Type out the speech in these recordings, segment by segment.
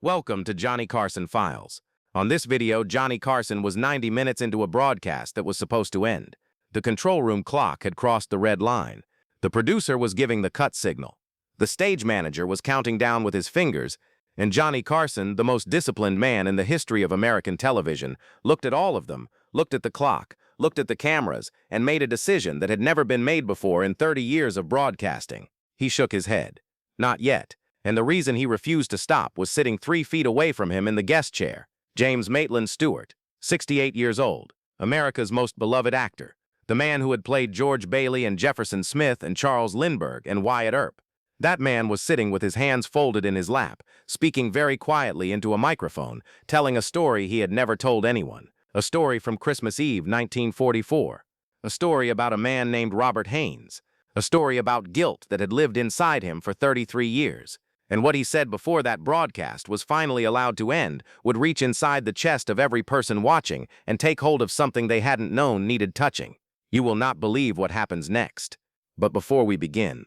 Welcome to Johnny Carson Files. On this video, Johnny Carson was 90 minutes into a broadcast that was supposed to end. The control room clock had crossed the red line. The producer was giving the cut signal. The stage manager was counting down with his fingers, and Johnny Carson, the most disciplined man in the history of American television, looked at all of them, looked at the clock, looked at the cameras, and made a decision that had never been made before in 30 years of broadcasting. He shook his head. Not yet. And the reason he refused to stop was sitting 3 feet away from him in the guest chair. James Stewart, 68 years old, America's most beloved actor, the man who had played George Bailey and Jefferson Smith and Charles Lindbergh and Wyatt Earp. That man was sitting with his hands folded in his lap, speaking very quietly into a microphone, telling a story he had never told anyone, a story from Christmas Eve 1944, a story about a man named Robert Haynes, a story about guilt that had lived inside him for 33 years. And what he said before that broadcast was finally allowed to end would reach inside the chest of every person watching and take hold of something they hadn't known needed touching. You will not believe what happens next. But before we begin,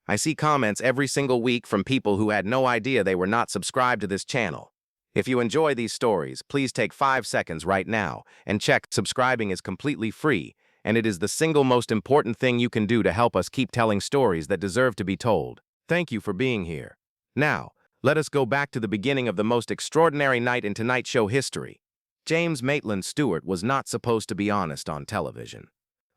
I see comments every single week from people who had no idea they were not subscribed to this channel. If you enjoy these stories, please take 5 seconds right now and check. Subscribing is completely free, and it is the single most important thing you can do to help us keep telling stories that deserve to be told. Thank you for being here. Now, let us go back to the beginning of the most extraordinary night in Tonight Show history. James Stewart was not supposed to be honest on television.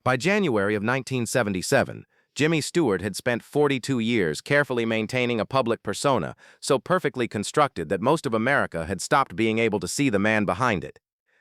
By January of 1977, Jimmy Stewart had spent 42 years carefully maintaining a public persona so perfectly constructed that most of America had stopped being able to see the man behind it.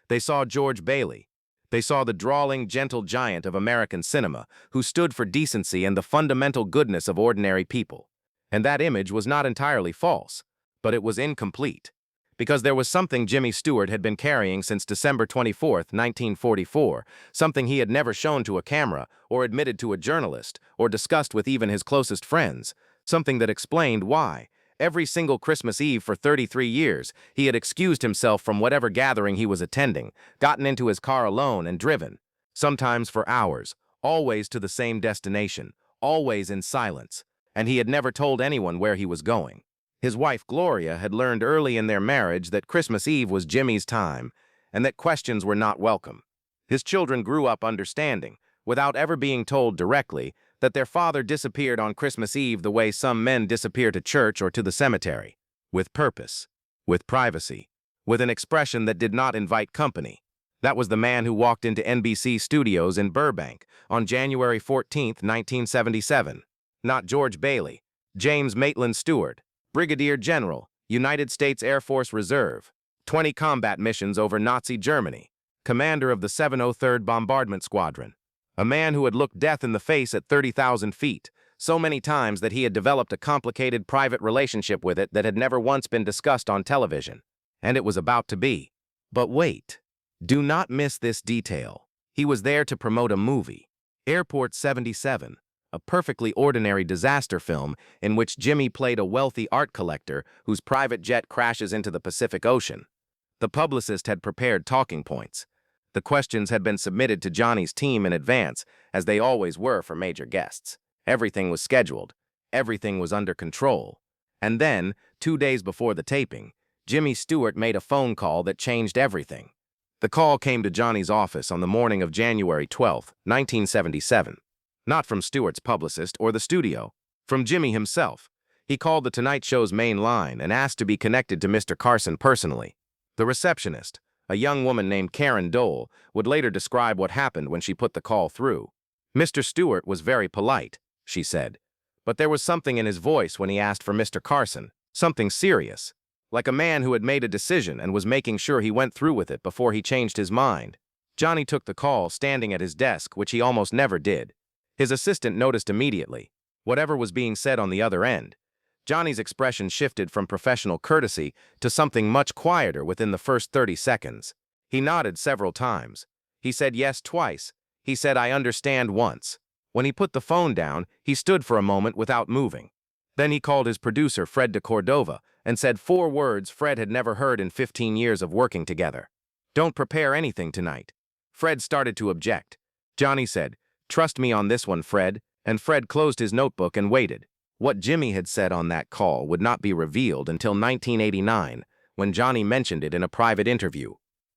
They saw George Bailey. They saw the drawling, gentle giant of American cinema who stood for decency and the fundamental goodness of ordinary people. And that image was not entirely false, but it was incomplete, because there was something Jimmy Stewart had been carrying since December 24, 1944, something he had never shown to a camera or admitted to a journalist or discussed with even his closest friends, something that explained why, every single Christmas Eve for 33 years, he had excused himself from whatever gathering he was attending, gotten into his car alone and driven, sometimes for hours, always to the same destination, always in silence. And he had never told anyone where he was going. His wife, Gloria, had learned early in their marriage that Christmas Eve was Jimmy's time, and that questions were not welcome. His children grew up understanding, without ever being told directly, that their father disappeared on Christmas Eve the way some men disappear to church or to the cemetery, with purpose, with privacy, with an expression that did not invite company. That was the man who walked into NBC studios in Burbank on January 14, 1977. Not George Bailey, James Stewart, Brigadier General, United States Air Force Reserve, 20 combat missions over Nazi Germany, commander of the 703rd Bombardment Squadron, a man who had looked death in the face at 30,000 feet, so many times that he had developed a complicated private relationship with it that had never once been discussed on television. And it was about to be. But wait, do not miss this detail. He was there to promote a movie, Airport 77. A perfectly ordinary disaster film in which Jimmy played a wealthy art collector whose private jet crashes into the Pacific Ocean. The publicist had prepared talking points. The questions had been submitted to Johnny's team in advance, as they always were for major guests. Everything was scheduled. Everything was under control. And then, 2 days before the taping, Jimmy Stewart made a phone call that changed everything. The call came to Johnny's office on the morning of January 12, 1977. Not from Stewart's publicist or the studio, from Jimmy himself. He called the Tonight Show's main line and asked to be connected to Mr. Carson personally. The receptionist, a young woman named Karen Dole, would later describe what happened when she put the call through. Mr. Stewart was very polite, she said, but there was something in his voice when he asked for Mr. Carson, something serious, like a man who had made a decision and was making sure he went through with it before he changed his mind. Johnny took the call standing at his desk, which he almost never did. His assistant noticed immediately whatever was being said on the other end. Johnny's expression shifted from professional courtesy to something much quieter within the first 30 seconds. He nodded several times. He said yes twice. He said I understand once. When he put the phone down, he stood for a moment without moving. Then he called his producer, Fred de Cordova, and said 4 words Fred had never heard in 15 years of working together. Don't prepare anything tonight. Fred started to object. Johnny said, "Trust me on this one, Fred," and Fred closed his notebook and waited. What Jimmy had said on that call would not be revealed until 1989, when Johnny mentioned it in a private interview.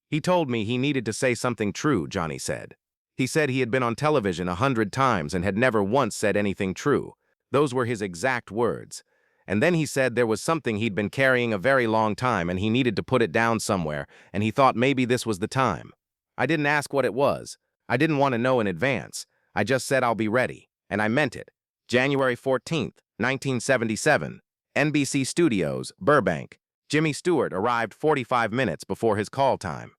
"He told me he needed to say something true," Johnny said. He said he had been on television 100 times and had never once said anything true. Those were his exact words. And then he said there was something he'd been carrying a very long time and he needed to put it down somewhere, and he thought maybe this was the time. "I didn't ask what it was. I didn't want to know in advance. I just said I'll be ready, and I meant it." January 14th, 1977, NBC Studios, Burbank. Jimmy Stewart arrived 45 minutes before his call time.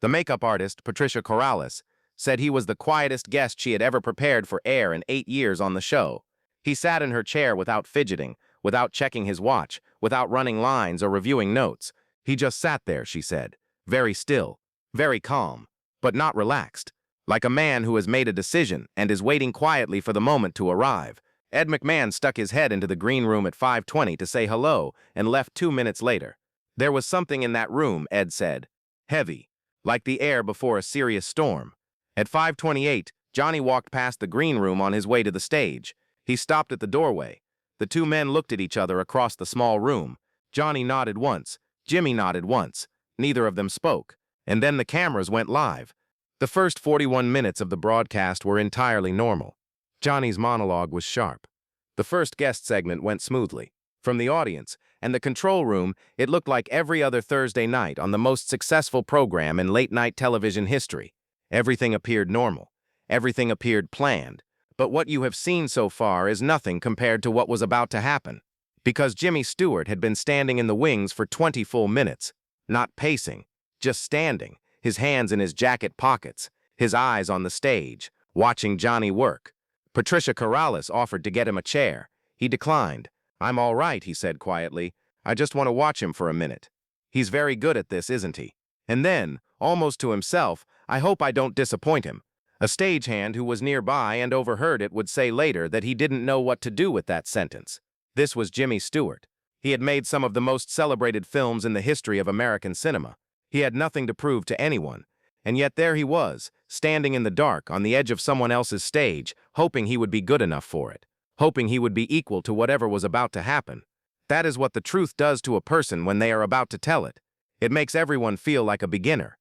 The makeup artist, Patricia Corrales, said he was the quietest guest she had ever prepared for air in 8 years on the show. He sat in her chair without fidgeting, without checking his watch, without running lines or reviewing notes. He just sat there, she said, very still, very calm, but not relaxed, like a man who has made a decision and is waiting quietly for the moment to arrive. Ed McMahon stuck his head into the green room at 5:20 to say hello and left 2 minutes later. There was something in that room, Ed said. Heavy, like the air before a serious storm. At 5:28, Johnny walked past the green room on his way to the stage. He stopped at the doorway. The two men looked at each other across the small room. Johnny nodded once. Jimmy nodded once. Neither of them spoke. And then the cameras went live. The first 41 minutes of the broadcast were entirely normal. Johnny's monologue was sharp. The first guest segment went smoothly. From the audience and the control room, it looked like every other Thursday night on the most successful program in late-night television history. Everything appeared normal. Everything appeared planned. But what you have seen so far is nothing compared to what was about to happen. Because Jimmy Stewart had been standing in the wings for 20 full minutes, not pacing, just standing, his hands in his jacket pockets, his eyes on the stage, watching Johnny work. Patricia Corrales offered to get him a chair. He declined. "I'm all right," he said quietly. "I just want to watch him for a minute. He's very good at this, isn't he?" And then, almost to himself, "I hope I don't disappoint him." A stagehand who was nearby and overheard it would say later that he didn't know what to do with that sentence. This was Jimmy Stewart. He had made some of the most celebrated films in the history of American cinema. He had nothing to prove to anyone. And yet there he was, standing in the dark on the edge of someone else's stage, hoping he would be good enough for it, hoping he would be equal to whatever was about to happen. That is what the truth does to a person when they are about to tell it. It makes everyone feel like a beginner.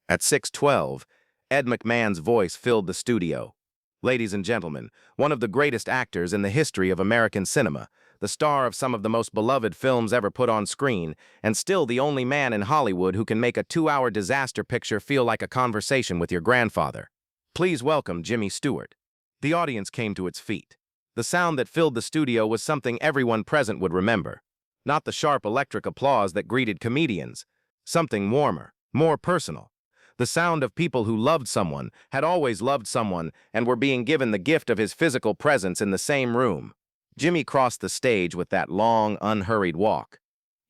At 6:12, Ed McMahon's voice filled the studio. "Ladies and gentlemen, one of the greatest actors in the history of American cinema, the star of some of the most beloved films ever put on screen, and still the only man in Hollywood who can make a 2-hour disaster picture feel like a conversation with your grandfather. Please welcome Jimmy Stewart." The audience came to its feet. The sound that filled the studio was something everyone present would remember. Not the sharp electric applause that greeted comedians. Something warmer, more personal. The sound of people who loved someone, had always loved someone, and were being given the gift of his physical presence in the same room. Jimmy crossed the stage with that long, unhurried walk.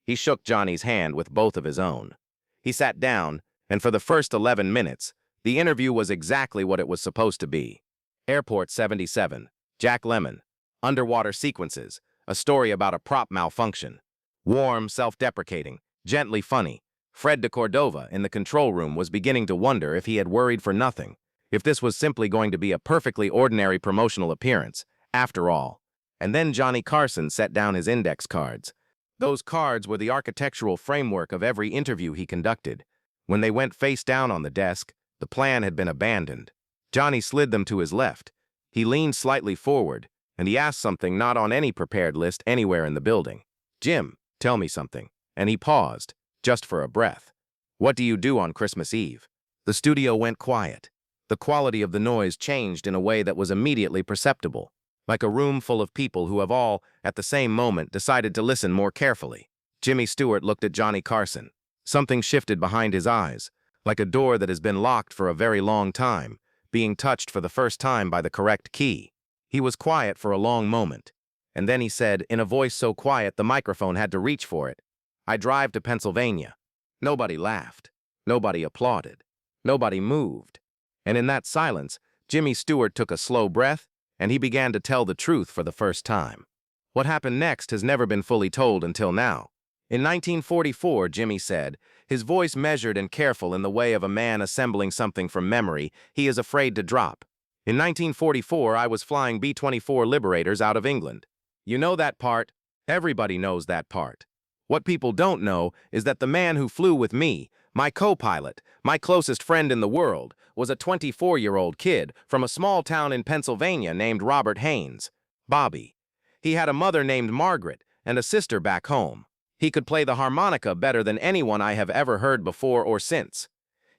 He shook Johnny's hand with both of his own. He sat down, and for the first 11 minutes, the interview was exactly what it was supposed to be. Airport 77, Jack Lemmon, underwater sequences, a story about a prop malfunction. Warm, self-deprecating, gently funny. Fred de Cordova in the control room was beginning to wonder if he had worried for nothing, if this was simply going to be a perfectly ordinary promotional appearance, after all. And then Johnny Carson set down his index cards. Those cards were the architectural framework of every interview he conducted. When they went face down on the desk, the plan had been abandoned. Johnny slid them to his left. He leaned slightly forward, and he asked something not on any prepared list anywhere in the building. "Jim, tell me something." And he paused, just for a breath. "What do you do on Christmas Eve?" The studio went quiet. The quality of the noise changed in a way that was immediately perceptible, like a room full of people who have all, at the same moment, decided to listen more carefully. Jimmy Stewart looked at Johnny Carson. Something shifted behind his eyes, like a door that has been locked for a very long time, being touched for the first time by the correct key. He was quiet for a long moment, and then he said, in a voice so quiet the microphone had to reach for it, "I drive to Pennsylvania." Nobody laughed. Nobody applauded. Nobody moved. And in that silence, Jimmy Stewart took a slow breath, and he began to tell the truth for the first time. What happened next has never been fully told until now. In 1944, Jimmy said, his voice measured and careful in the way of a man assembling something from memory he is afraid to drop. "In 1944, I was flying B-24 Liberators out of England. You know that part? Everybody knows that part. What people don't know is that the man who flew with me, my co-pilot, my closest friend in the world, was a 24-year-old kid from a small town in Pennsylvania named Robert Haynes, Bobby. He had a mother named Margaret and a sister back home. He could play the harmonica better than anyone I have ever heard before or since.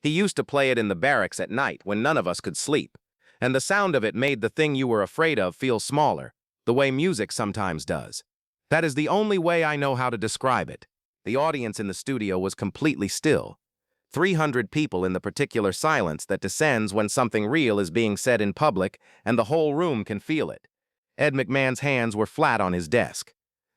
He used to play it in the barracks at night when none of us could sleep, and the sound of it made the thing you were afraid of feel smaller, the way music sometimes does. That is the only way I know how to describe it. The audience in the studio was completely still. 300 people in the particular silence that descends when something real is being said in public and the whole room can feel it. Ed McMahon's hands were flat on his desk.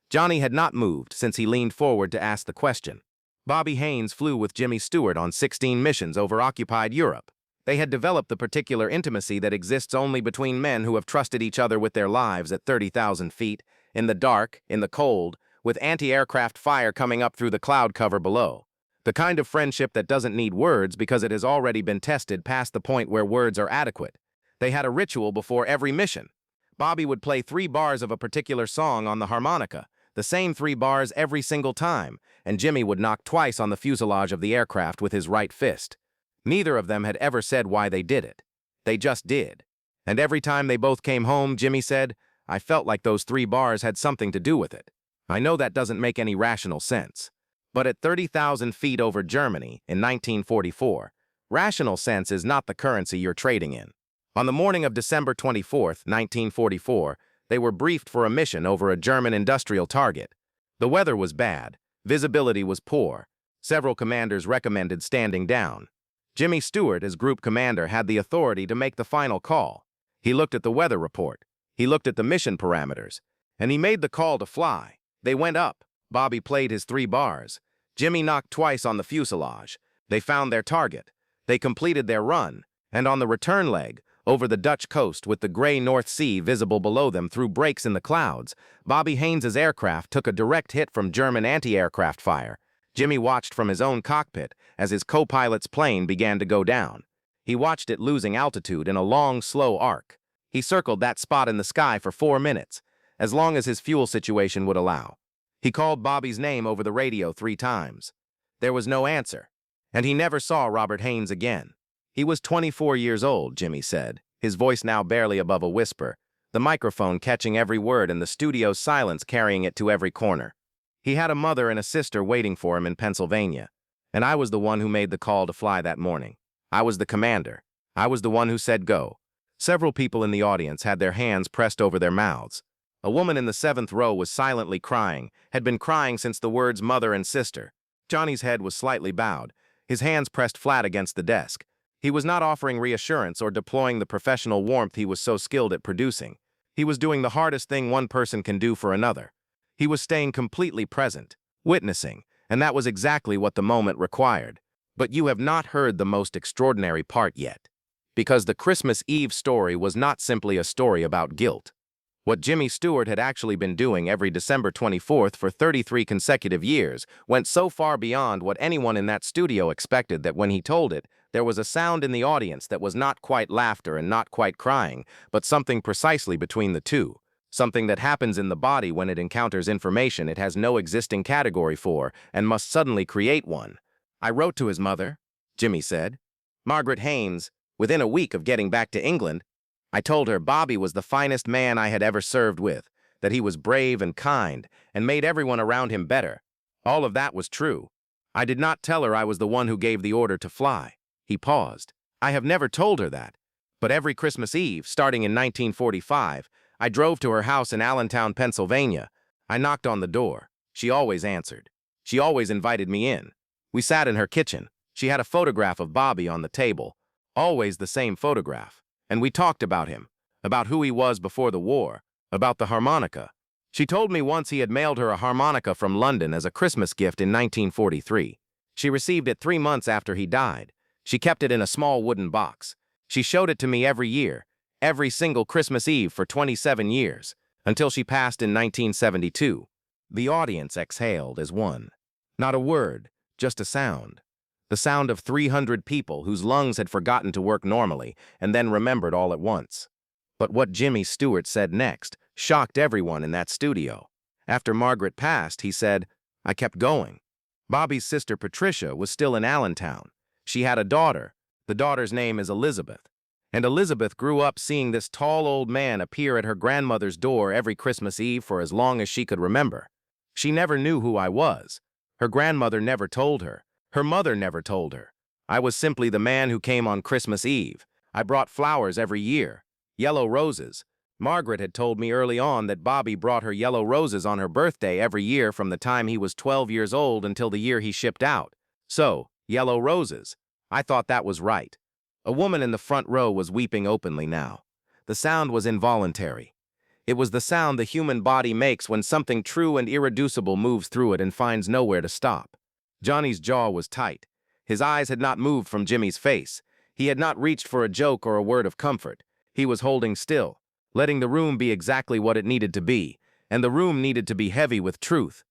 Johnny had not moved since he leaned forward to ask the question. Bobby Haynes flew with Jimmy Stewart on 16 missions over occupied Europe. They had developed the particular intimacy that exists only between men who have trusted each other with their lives at 30,000 feet, in the dark, in the cold, with anti-aircraft fire coming up through the cloud cover below. The kind of friendship that doesn't need words because it has already been tested past the point where words are adequate. They had a ritual before every mission. Bobby would play 3 bars of a particular song on the harmonica, the same 3 bars every single time, and Jimmy would knock twice on the fuselage of the aircraft with his right fist. Neither of them had ever said why they did it. They just did. And every time they both came home, Jimmy said, "I felt like those 3 bars had something to do with it." I know that doesn't make any rational sense. But at 30,000 feet over Germany in 1944, rational sense is not the currency you're trading in. On the morning of December 24, 1944, they were briefed for a mission over a German industrial target. The weather was bad, visibility was poor. Several commanders recommended standing down. Jimmy Stewart, as group commander, had the authority to make the final call. He looked at the weather report, he looked at the mission parameters, and he made the call to fly. They went up. Bobby played his 3 bars. Jimmy knocked twice on the fuselage. They found their target. They completed their run, and on the return leg, over the Dutch coast with the gray North Sea visible below them through breaks in the clouds, Bobby Haynes's aircraft took a direct hit from German anti-aircraft fire. Jimmy watched from his own cockpit as his co-pilot's plane began to go down. He watched it losing altitude in a long, slow arc. He circled that spot in the sky for 4 minutes, as long as his fuel situation would allow. He called Bobby's name over the radio 3 times. There was no answer, and he never saw Robert Haynes again. He was 24 years old, Jimmy said, his voice now barely above a whisper, the microphone catching every word and the studio's silence carrying it to every corner. He had a mother and a sister waiting for him in Pennsylvania, and I was the one who made the call to fly that morning. I was the commander. I was the one who said go. Several people in the audience had their hands pressed over their mouths. A woman in the 7th row was silently crying, had been crying since the words mother and sister. Johnny's head was slightly bowed, his hands pressed flat against the desk. He was not offering reassurance or deploying the professional warmth he was so skilled at producing. He was doing the hardest thing one person can do for another. He was staying completely present, witnessing, and that was exactly what the moment required. But you have not heard the most extraordinary part yet. Because the Christmas Eve story was not simply a story about guilt. What Jimmy Stewart had actually been doing every December 24th for 33 consecutive years went so far beyond what anyone in that studio expected that when he told it, there was a sound in the audience that was not quite laughter and not quite crying, but something precisely between the two. Something that happens in the body when it encounters information it has no existing category for and must suddenly create one. I wrote to his mother, Jimmy said. Margaret Haynes, within a week of getting back to England. I told her Bobby was the finest man I had ever served with, that he was brave and kind and made everyone around him better. All of that was true. I did not tell her I was the one who gave the order to fly. He paused. I have never told her that. But every Christmas Eve, starting in 1945, I drove to her house in Allentown, Pennsylvania. I knocked on the door. She always answered. She always invited me in. We sat in her kitchen. She had a photograph of Bobby on the table. Always the same photograph. And we talked about him, about who he was before the war, about the harmonica. She told me once he had mailed her a harmonica from London as a Christmas gift in 1943. She received it 3 months after he died. She kept it in a small wooden box. She showed it to me every year, every single Christmas Eve for 27 years, until she passed in 1972. The audience exhaled as one. Not a word, just a sound. The sound of 300 people whose lungs had forgotten to work normally and then remembered all at once. But what Jimmy Stewart said next shocked everyone in that studio. After Margaret passed, he said, I kept going. Bobby's sister Patricia was still in Allentown. She had a daughter. The daughter's name is Elizabeth. And Elizabeth grew up seeing this tall old man appear at her grandmother's door every Christmas Eve for as long as she could remember. She never knew who I was. Her grandmother never told her. Her mother never told her. I was simply the man who came on Christmas Eve. I brought flowers every year. Yellow roses. Margaret had told me early on that Bobby brought her yellow roses on her birthday every year from the time he was 12 years old until the year he shipped out. So, yellow roses. I thought that was right. A woman in the front row was weeping openly now. The sound was involuntary. It was the sound the human body makes when something true and irreducible moves through it and finds nowhere to stop. Johnny's jaw was tight. His eyes had not moved from Jimmy's face. He had not reached for a joke or a word of comfort. He was holding still, letting the room be exactly what it needed to be, and the room needed to be heavy with truth.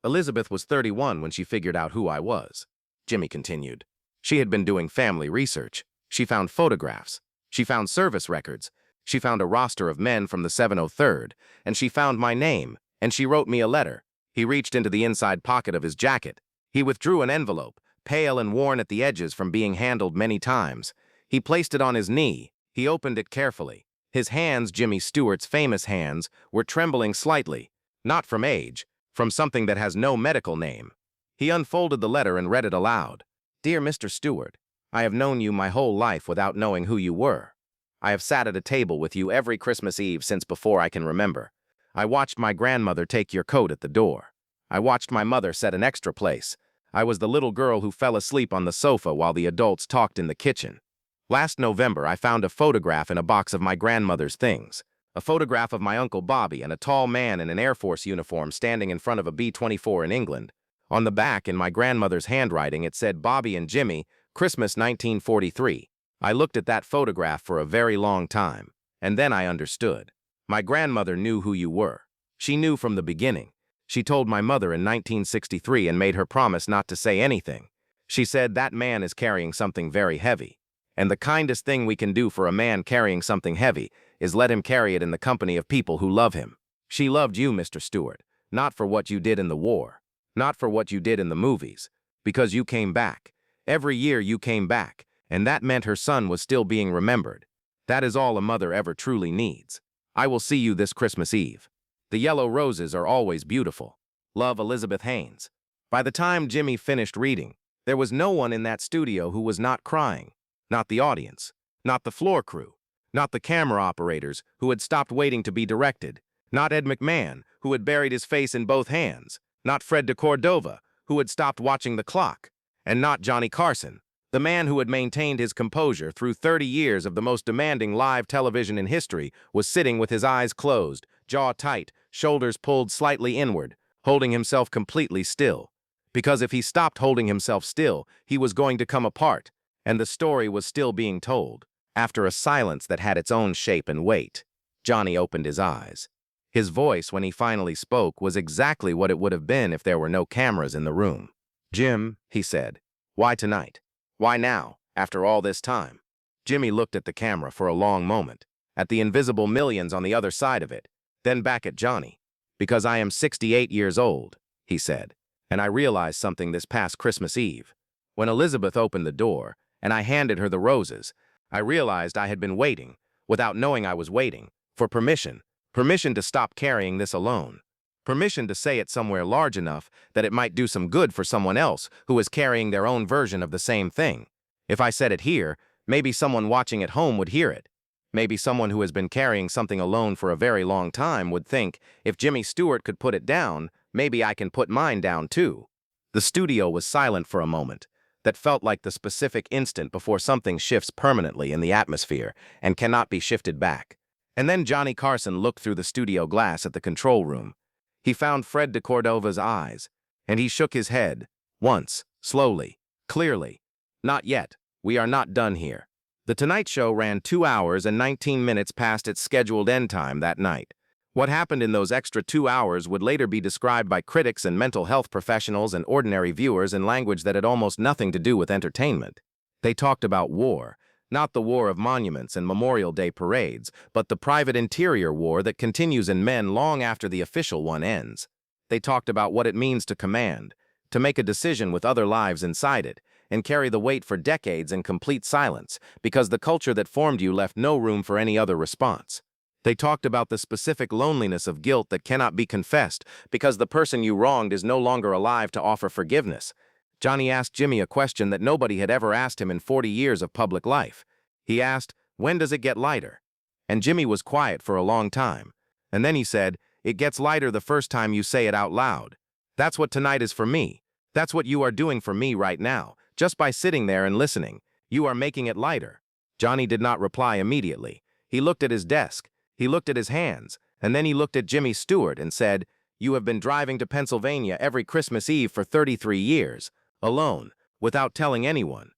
Elizabeth was 31 when she figured out who I was. Jimmy continued. She had been doing family research. She found photographs. She found service records. She found a roster of men from the 703rd, and she found my name, and she wrote me a letter. He reached into the inside pocket of his jacket. He withdrew an envelope, pale and worn at the edges from being handled many times. He placed it on his knee. He opened it carefully. His hands, Jimmy Stewart's famous hands, were trembling slightly, not from age, from something that has no medical name. He unfolded the letter and read it aloud. Dear Mr. Stewart, I have known you my whole life without knowing who you were. I have sat at a table with you every Christmas Eve since before I can remember. I watched my grandmother take your coat at the door. I watched my mother set an extra place. I was the little girl who fell asleep on the sofa while the adults talked in the kitchen. Last November, I found a photograph in a box of my grandmother's things. A photograph of my Uncle Bobby and a tall man in an Air Force uniform standing in front of a B-24 in England. On the back, in my grandmother's handwriting, it said Bobby and Jimmy, Christmas 1943. I looked at that photograph for a very long time, and then I understood. My grandmother knew who you were. She knew from the beginning. She told my mother in 1963 and made her promise not to say anything. She said that man is carrying something very heavy. And the kindest thing we can do for a man carrying something heavy is let him carry it in the company of people who love him. She loved you, Mr. Stewart, not for what you did in the war, not for what you did in the movies, because you came back. Every year you came back, and that meant her son was still being remembered. That is all a mother ever truly needs. I will see you this Christmas Eve. The yellow roses are always beautiful. Love, Elizabeth Haynes. By the time Jimmy finished reading, there was no one in that studio who was not crying. Not the audience, not the floor crew, not the camera operators who had stopped waiting to be directed, not Ed McMahon, who had buried his face in both hands, not Fred de Cordova, who had stopped watching the clock, and not Johnny Carson, the man who had maintained his composure through 30 years of the most demanding live television in history, was sitting with his eyes closed, jaw tight, shoulders pulled slightly inward, holding himself completely still. Because if he stopped holding himself still, he was going to come apart. And the story was still being told. After a silence that had its own shape and weight, Johnny opened his eyes. His voice, when he finally spoke, was exactly what it would have been if there were no cameras in the room. Jim, he said, why tonight? Why now, after all this time? Jimmy looked at the camera for a long moment, at the invisible millions on the other side of it, then back at Johnny. Because I am 68 years old, he said, and I realized something this past Christmas Eve. When Elizabeth opened the door, and I handed her the roses, I realized I had been waiting, without knowing I was waiting, for permission to stop carrying this alone, permission to say it somewhere large enough that it might do some good for someone else who is carrying their own version of the same thing. If I said it here, maybe someone watching at home would hear it. Maybe someone who has been carrying something alone for a very long time would think, if Jimmy Stewart could put it down, maybe I can put mine down too. The studio was silent for a moment. That felt like the specific instant before something shifts permanently in the atmosphere and cannot be shifted back. And then Johnny Carson looked through the studio glass at the control room. He found Fred de Cordova's eyes, and he shook his head, once, slowly, clearly. Not yet. We are not done here. The Tonight Show ran 2 hours and 19 minutes past its scheduled end time that night. What happened in those extra 2 hours would later be described by critics and mental health professionals and ordinary viewers in language that had almost nothing to do with entertainment. They talked about war, not the war of monuments and Memorial Day parades, but the private interior war that continues in men long after the official one ends. They talked about what it means to command, to make a decision with other lives inside it, and carry the weight for decades in complete silence, because the culture that formed you left no room for any other response. They talked about the specific loneliness of guilt that cannot be confessed because the person you wronged is no longer alive to offer forgiveness. Johnny asked Jimmy a question that nobody had ever asked him in 40 years of public life. He asked, "When does it get lighter?" And Jimmy was quiet for a long time. And then he said, "It gets lighter the first time you say it out loud. That's what tonight is for me. That's what you are doing for me right now. Just by sitting there and listening, you are making it lighter." Johnny did not reply immediately. He looked at his desk. He looked at his hands, and then he looked at Jimmy Stewart and said, "You have been driving to Pennsylvania every Christmas Eve for 33 years, alone, without telling anyone.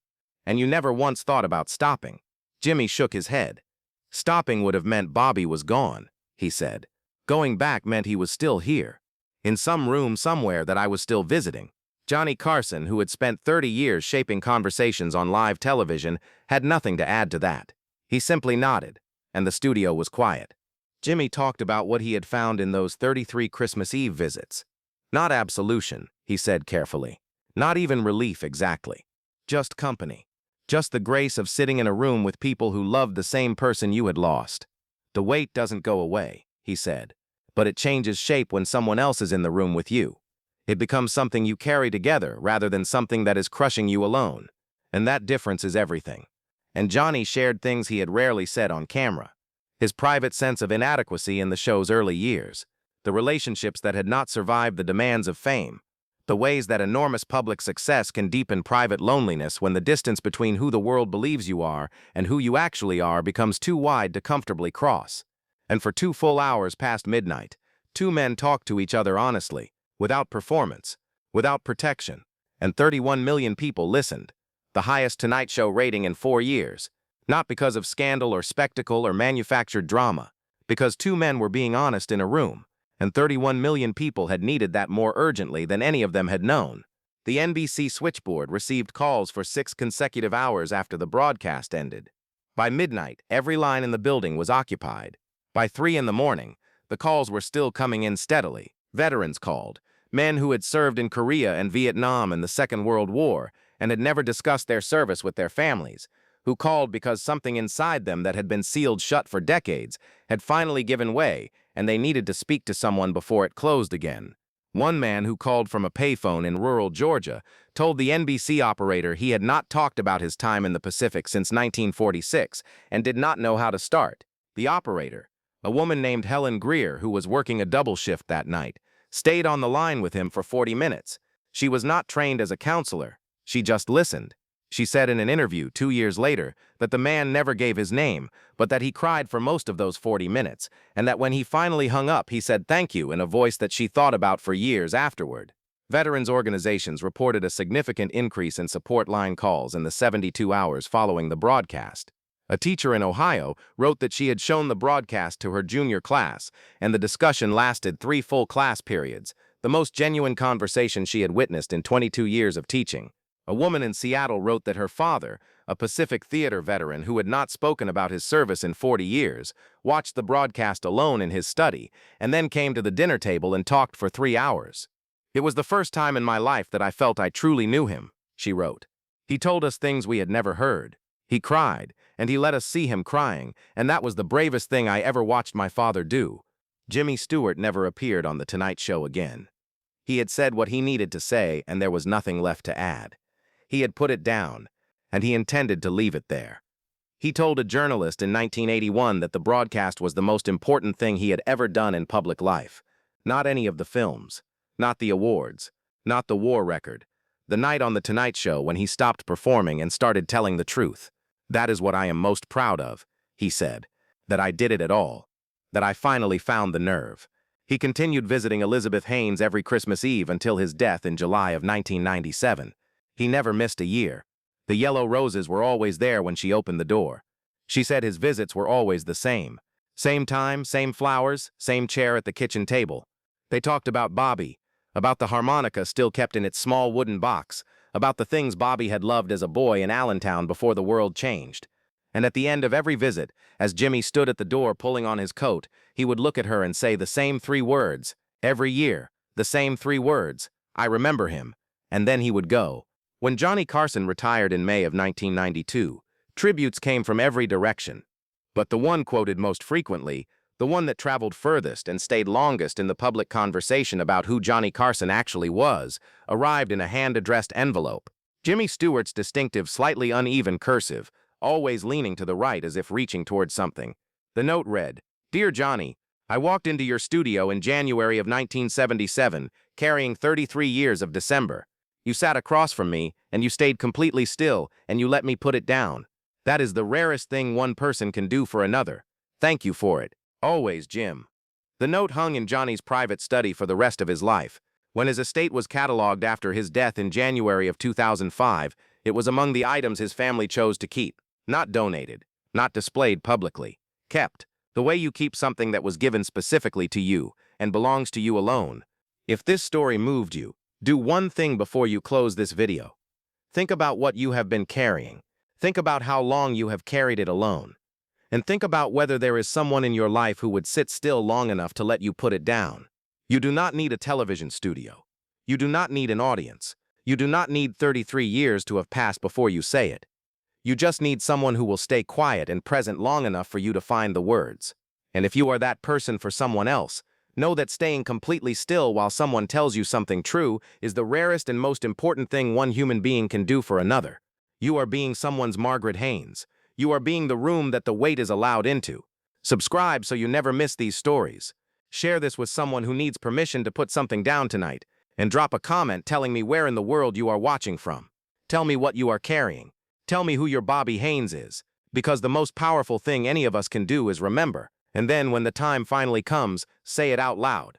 And you never once thought about stopping." Jimmy shook his head. "Stopping would have meant Bobby was gone," he said. "Going back meant he was still here, in some room somewhere that I was still visiting." Johnny Carson, who had spent 30 years shaping conversations on live television, had nothing to add to that. He simply nodded, and the studio was quiet. Jimmy talked about what he had found in those 33 Christmas Eve visits. Not absolution, he said carefully. Not even relief exactly. Just company. Just the grace of sitting in a room with people who loved the same person you had lost. The weight doesn't go away, he said, but it changes shape when someone else is in the room with you. It becomes something you carry together rather than something that is crushing you alone. And that difference is everything. And Johnny shared things he had rarely said on camera. His private sense of inadequacy in the show's early years, the relationships that had not survived the demands of fame, the ways that enormous public success can deepen private loneliness when the distance between who the world believes you are and who you actually are becomes too wide to comfortably cross. And for 2 full hours past midnight, 2 men talked to each other honestly, without performance, without protection, and 31 million people listened, the highest Tonight Show rating in 4 years, not because of scandal or spectacle or manufactured drama, because 2 men were being honest in a room, and 31 million people had needed that more urgently than any of them had known. The NBC switchboard received calls for 6 consecutive hours after the broadcast ended. By midnight, every line in the building was occupied. By 3 in the morning, the calls were still coming in steadily. Veterans called, men who had served in Korea and Vietnam in the Second World War and had never discussed their service with their families, who called because something inside them that had been sealed shut for decades had finally given way and they needed to speak to someone before it closed again. One man who called from a payphone in rural Georgia told the NBC operator he had not talked about his time in the Pacific since 1946 and did not know how to start. The operator, a woman named Helen Greer who was working a double shift that night, stayed on the line with him for 40 minutes. She was not trained as a counselor. She just listened. She said in an interview 2 years later that the man never gave his name, but that he cried for most of those 40 minutes, and that when he finally hung up, he said thank you in a voice that she thought about for years afterward. Veterans organizations reported a significant increase in support line calls in the 72 hours following the broadcast. A teacher in Ohio wrote that she had shown the broadcast to her junior class, and the discussion lasted 3 full class periods, the most genuine conversation she had witnessed in 22 years of teaching. A woman in Seattle wrote that her father, a Pacific Theater veteran who had not spoken about his service in 40 years, watched the broadcast alone in his study, and then came to the dinner table and talked for 3 hours. "It was the first time in my life that I felt I truly knew him," she wrote. "He told us things we had never heard. He cried, and he let us see him crying, and that was the bravest thing I ever watched my father do." Jimmy Stewart never appeared on The Tonight Show again. He had said what he needed to say, and there was nothing left to add. He had put it down, and he intended to leave it there. He told a journalist in 1981 that the broadcast was the most important thing he had ever done in public life. Not any of the films, not the awards, not the war record. The night on The Tonight Show when he stopped performing and started telling the truth. "That is what I am most proud of," he said, "that I did it at all, that I finally found the nerve." He continued visiting Elizabeth Haynes every Christmas Eve until his death in July of 1997. He never missed a year. The yellow roses were always there when she opened the door. She said his visits were always the same. Same time, same flowers, same chair at the kitchen table. They talked about Bobby, about the harmonica still kept in its small wooden box, about the things Bobby had loved as a boy in Allentown before the world changed. And at the end of every visit, as Jimmy stood at the door pulling on his coat, he would look at her and say the same 3 words, "Every year, The same 3 words, "I remember him," and then he would go. When Johnny Carson retired in May of 1992, tributes came from every direction. But the one quoted most frequently, the one that traveled furthest and stayed longest in the public conversation about who Johnny Carson actually was, arrived in a hand-addressed envelope. Jimmy Stewart's distinctive, slightly uneven cursive, always leaning to the right as if reaching towards something. The note read, "Dear Johnny, I walked into your studio in January of 1977, carrying 33 years of December. You sat across from me, and you stayed completely still, and you let me put it down. That is the rarest thing one person can do for another. Thank you for it. Always, Jim." The note hung in Johnny's private study for the rest of his life. When his estate was cataloged after his death in January of 2005, it was among the items his family chose to keep. Not donated, not displayed publicly. Kept, the way you keep something that was given specifically to you and belongs to you alone. If this story moved you, do one thing before you close this video. Think about what you have been carrying. Think about how long you have carried it alone. And think about whether there is someone in your life who would sit still long enough to let you put it down. You do not need a television studio. You do not need an audience. You do not need 33 years to have passed before you say it. You just need someone who will stay quiet and present long enough for you to find the words. And if you are that person for someone else, know that staying completely still while someone tells you something true is the rarest and most important thing one human being can do for another. You are being someone's Margaret Haynes. You are being the room that the weight is allowed into. Subscribe so you never miss these stories. Share this with someone who needs permission to put something down tonight, and drop a comment telling me where in the world you are watching from. Tell me what you are carrying. Tell me who your Bobby Haynes is, because the most powerful thing any of us can do is remember, and then when the time finally comes, say it out loud.